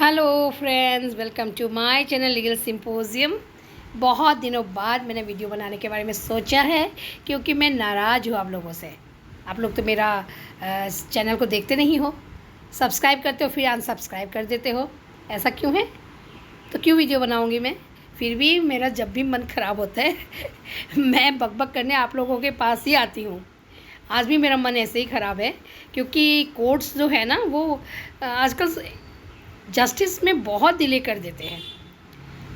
Hello friends, welcome to my channel legal symposium. बहुत दिनों बाद मैंने वीडियो बनाने के बारे में सोचा है क्योंकि मैं नाराज़ हूँ आप लोगों से। आप लोग तो मेरा चैनल को देखते नहीं हो, सब्सक्राइब करते हो फिर अनसब्सक्राइब कर देते हो। ऐसा क्यों है? तो क्यों वीडियो बनाऊँगी मैं? फिर भी मेरा जब भी मन ख़राब होता है मैं बकबक करने आप लोगों के पास ही आती हूँ। आज भी मेरा मन ऐसे ही ख़राब है क्योंकि कोर्ट्स जो है ना वो आजकल जस्टिस में बहुत डिले कर देते हैं।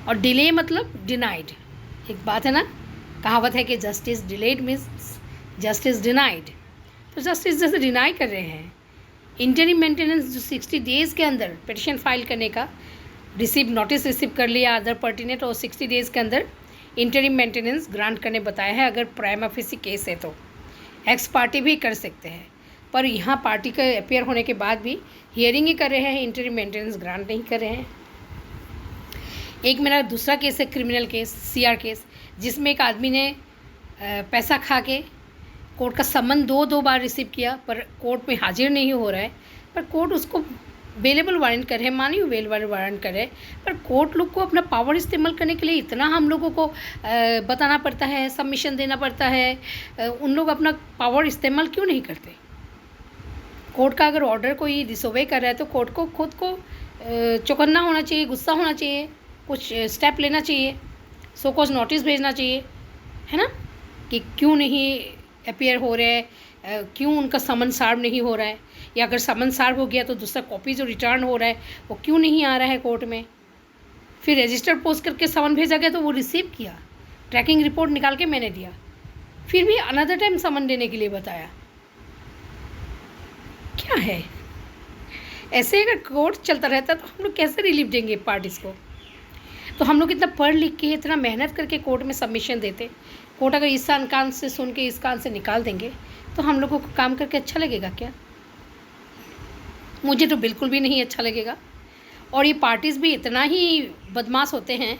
और डिले मतलब डिनाइड। एक बात है ना, कहावत है कि justice delayed means justice denied. तो जस्टिस जैसे डिनाई कर रहे हैं। इंटरिम मेंटेनेंस जो 60 डेज़ के अंदर पिटिशन फाइल करने का नोटिस रिसीव कर लिया अदर पर्टिनेंट, और 60 डेज़ के अंदर इंटरिम मेंटेनेंस ग्रांट करने बताया है। अगर प्राइमा फेसी केस है तो एक्स पार्टी भी कर सकते हैं, पर यहाँ पार्टी का अपेयर होने के बाद भी हियरिंग ही कर रहे हैं, इंटरिम मेंटेनेंस ग्रांट नहीं कर रहे हैं। एक मेरा दूसरा केस है क्रिमिनल केस, सीआर केस, जिसमें एक आदमी ने पैसा खा के कोर्ट का समन दो बार रिसीव किया पर कोर्ट में हाजिर नहीं हो रहा है। पर कोर्ट उसको वेलेबल वारंट कर रहे हैं, मानी वेलेबल वारंट कर रहे हैं, पर कोर्ट लोग को अपना पावर इस्तेमाल करने के लिए इतना हम लोगों को बताना पड़ता है, सबमिशन देना पड़ता है। उन लोग अपना पावर इस्तेमाल क्यों नहीं करते? कोर्ट का अगर ऑर्डर कोई डिसोबे कर रहा है तो कोर्ट को खुद को चौकन्ना होना चाहिए, गुस्सा होना चाहिए, कुछ स्टेप लेना चाहिए, सो कॉज नोटिस भेजना चाहिए, है ना, कि क्यों नहीं अपेयर हो रहे हैं, क्यों उनका समन सर्व नहीं हो रहा है, या अगर समन सर्व हो गया तो दूसरा कॉपी जो रिटर्न हो रहा है वो क्यों नहीं आ रहा है कोर्ट में। फिर रजिस्टर पोस्ट करके समन भेजा गया तो वो रिसीव किया, ट्रैकिंग रिपोर्ट निकाल के मैंने दिया, फिर भी अनदर टाइम समन देने के लिए बताया। क्या है? ऐसे अगर कोर्ट चलता रहता तो हम लोग कैसे रिलीफ देंगे पार्टीज़ को? तो हम लोग इतना पढ़ लिख के इतना मेहनत करके कोर्ट में सबमिशन देते, कोर्ट अगर इस कान से सुन के इस कान से निकाल देंगे तो हम लोगों को काम करके अच्छा लगेगा क्या? मुझे तो बिल्कुल भी नहीं अच्छा लगेगा। और ये पार्टीज़ भी इतना ही बदमाश होते हैं,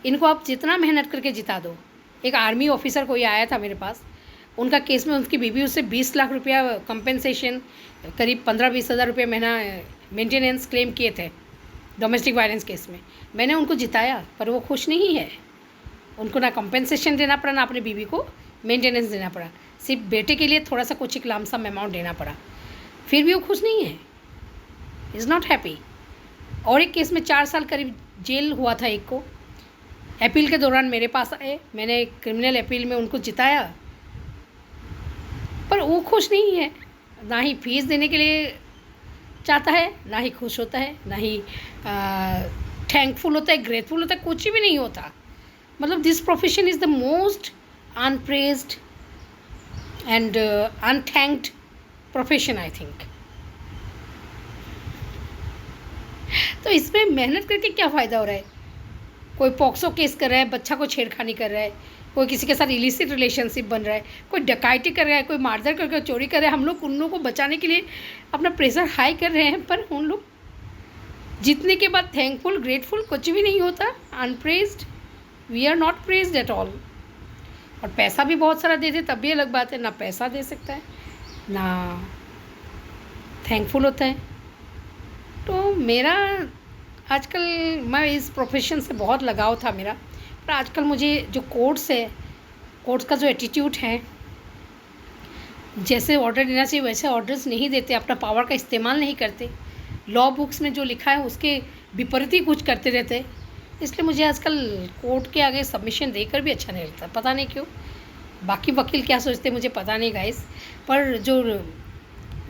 इनको आप जितना मेहनत करके जिता दो। एक आर्मी ऑफिसर कोई आया था मेरे पास, उनका केस में उनकी बीवी उससे 20 लाख रुपया कंपेंसेशन, करीब 15-20 हज़ार रुपये महीना मेंटेनेंस क्लेम किए थे डोमेस्टिक वायलेंस केस में। मैंने उनको जिताया पर वो खुश नहीं है। उनको ना कंपेंसेशन देना पड़ा, ना अपनी बीवी को मेंटेनेंस देना पड़ा, सिर्फ बेटे के लिए थोड़ा सा कुछ एक लमसम अमाउंट देना पड़ा, फिर भी वो खुश नहीं है, इज़ नॉट हैप्पी। और एक केस में 4 साल करीब जेल हुआ था एक को। अपील के दौरान मेरे पास आए, मैंने क्रिमिनल अपील में उनको जिताया, पर वो खुश नहीं है। ना ही फीस देने के लिए चाहता है, ना ही खुश होता है, ना ही थैंकफुल होता है, ग्रेटफुल होता है, कुछ भी नहीं होता। मतलब this profession is the most unpraised and unthanked profession I think. तो इसमें मेहनत करके क्या फ़ायदा हो रहा है? कोई पॉक्सो केस कर रहा है, बच्चा को छेड़खानी कर रहा है, कोई किसी के साथ इलिसिट रिलेशनशिप बन रहा है, कोई डकैती कर रहा है, कोई मारधर करके चोरी कर रहा है। हम लोग उन लोगों को बचाने के लिए अपना प्रेशर हाई कर रहे हैं, पर उन लोग जीतने के बाद थैंकफुल ग्रेटफुल कुछ भी नहीं होता, unpraised. We are not praised at all. और पैसा भी बहुत सारा दे दे तब भी अलग बात है, ना पैसा दे सकता है ना थैंकफुल होता है। तो मेरा आजकल, मैं इस प्रोफेशन से बहुत लगाव था मेरा, पर आजकल मुझे जो कोर्ट्स है, कोर्ट्स का जो एटीट्यूड है, जैसे ऑर्डर देना चाहिए वैसे ऑर्डर्स नहीं देते, अपना पावर का इस्तेमाल नहीं करते, लॉ बुक्स में जो लिखा है उसके विपरीत ही कुछ करते रहते, इसलिए मुझे आजकल कोर्ट के आगे सबमिशन देकर भी अच्छा नहीं लगता। पता नहीं क्यों, बाकी वकील क्या सोचते मुझे पता नहीं गाइस, पर जो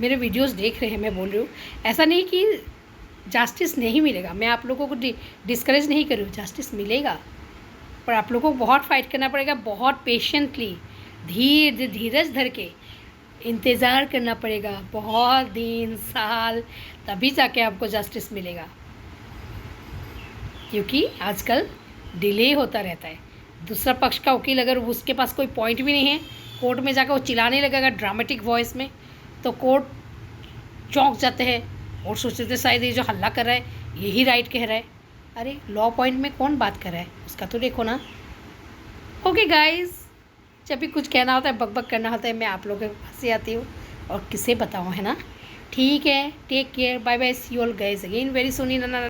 मेरे वीडियोस देख रहे हैं, मैं बोल रही हूँ ऐसा नहीं कि जस्टिस नहीं मिलेगा। मैं आप लोगों को डिस्करेज नहीं कर रही हूँ, जस्टिस मिलेगा, पर आप लोगों को बहुत फाइट करना पड़ेगा, बहुत पेशेंटली धीरज धर के इंतज़ार करना पड़ेगा, बहुत दिन साल, तभी जाके आपको जस्टिस मिलेगा। क्योंकि आजकल डिले होता रहता है। दूसरा पक्ष का वकील अगर उसके पास कोई पॉइंट भी नहीं है, कोर्ट में जाकर वो चिल्लाने लगेगा ड्रामेटिक वॉइस में, तो कोर्ट चौंक जाते हैं और सोचते थे शायद ये जो हल्ला कर रहा है यही राइट कह रहा है। अरे लॉ पॉइंट में कौन बात कर रहा है उसका तो देखो ना। ओके गाइस, जब भी कुछ कहना होता है, बकबक करना होता है, मैं आप लोगों के पास ही आती हूँ और किसे बताऊँ, है ना। ठीक है, take care, bye bye, see you all guys again very soon in